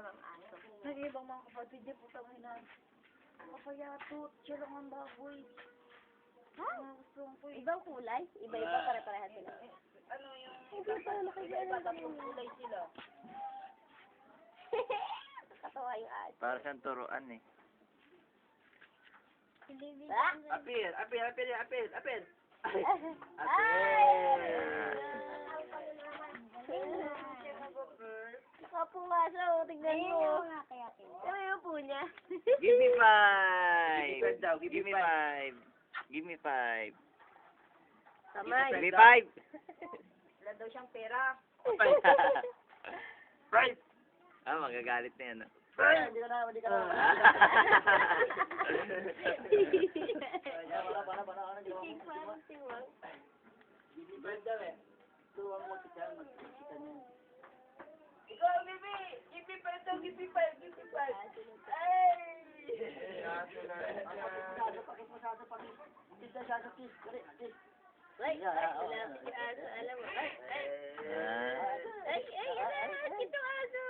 talagang aso. Nag-ibang mga kapatid, di putang ina. Kapayatot, siya lang ang baboy. Ha? Gusto ko eh. Ibang kulay? Iba-iba, pare-pareha sila. Ano yung... Hindi pala nakikita kami. kulay sila. Katawa yung aso. Para siyang turuan eh. Ah! Apil! Apil! Apil! Apil! Apil! Ay! Nakapunga siya, tignan mo. Ano yung po niya? Give me 5! Give me 5! Give me 5! Kamay. Give me 5! Wala daw siyang pera. Price! Ah, magagalit na yan. Hindi ka na. Ikaw, Bibi! Give me 5 daw, give me 5, give me 5. Ay! Ay, malapit yung aso, alam mo. Ay, ito aso.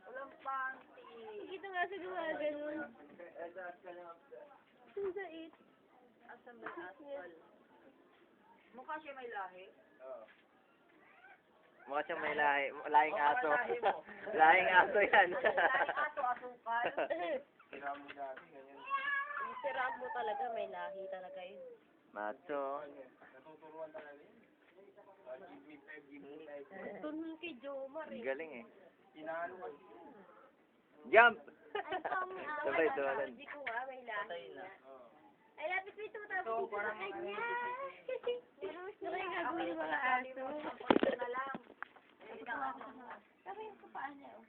Walang panty. Ito nga sa gumagano. Sundait. Asan ba yung aswal? Mukha siya may lahi. Mukha siyang may lahing aso. Lahing aso yan. Lahi aso, asukal. Si Rambo talaga, may lahi talaga yun. Macho. Ito nun kay Jomar Ang eh. galing eh. Jump! Ay, Sabay tuwalan. Hindi ko nga, may lahi na. Ay, lapit mo ito, tapos ito sa kanya. Nakikagawin yung mga aso. Na lang. Sabi yung kapaan niya, oh.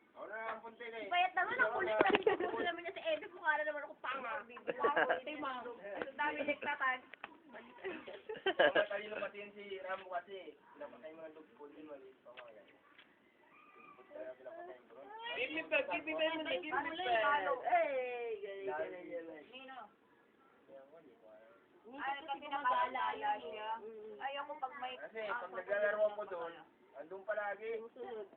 Payat naman, ang kulit na rin. Kung naman niya si Edo, mukha na naman ako panga. Ang dami nagtatan. Kanino pati yun si Ramo kasi, pinapatay mga lugpol din, maliit pa mga yan. Give me back, give me back, give me Nino. Ay, kasi nakaalala siya. Ayaw ko pag may... Kasi pag naglalaro mo doon, andun palagi. Sumusunod.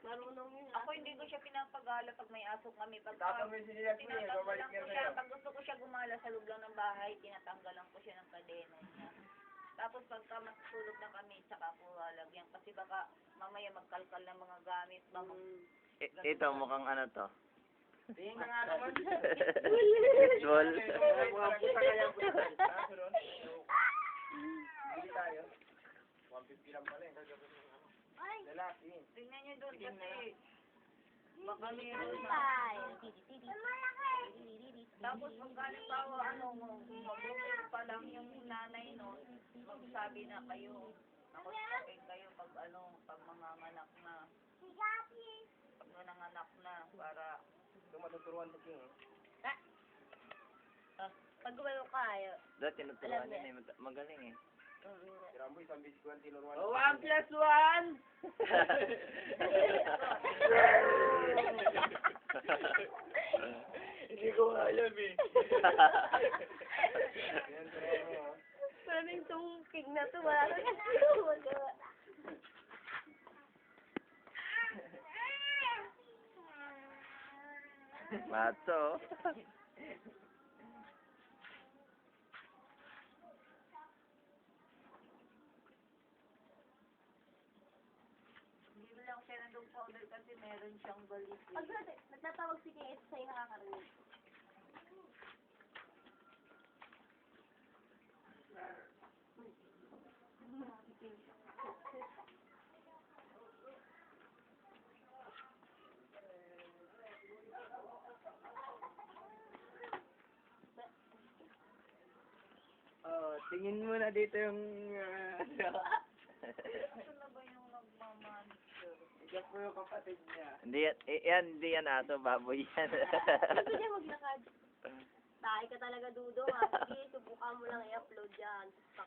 Marunong yun. Ako hindi ko siya pinapagala pag may aso kami. Pag Tapos sila ko eh, babalik tinatanggalan niya ko siya, sa'yo. pag gusto ko siya gumala sa loob lang ng bahay, tinatanggalan ko siya ng kadena niya. Tapos pagka matutulog na kami, saka ko lalagyan. Kasi baka mamaya magkalkal ng mga gamit. Baka Ito, mukhang ano to. Tingin na nga naman. Ball. Mga puta kaya puta. Kaso doon, hindi tayo. 150 lang pala eh. Lalaki. tingnan niyo doon kasi baka meron na. Ay. Tapos pag halimbawa, mag-booking pa lang yung nanay nun, magsabi na kayo, nakustopin kayo pag pag manganganak na. Pag nanganganak na, para Ito matuturuan sa king. Pag gumano ka, Dati tinuturuan yan eh. Magaling eh. Si Rambo, isang bisis ko ang tinuruan. 1+1! Hindi ko alam eh. Yan, turuan mo ah. maraming tungking na to, wala na magawa. Macho. Hindi lang siya ng dog powder kasi meron siyang balis. Pag nagtatawag si Kate, sa'yo nakakarinig. Oh, tingin mo na dito yung... Ito na ba yung nagmamanicure? Iyak mo yung kapatid niya. Hindi yan, hindi yan aso, baboy yan. Gusto niya maglakad. Tayo ka talaga, Dudo, ha? Sige, subukan mo lang i-upload yan.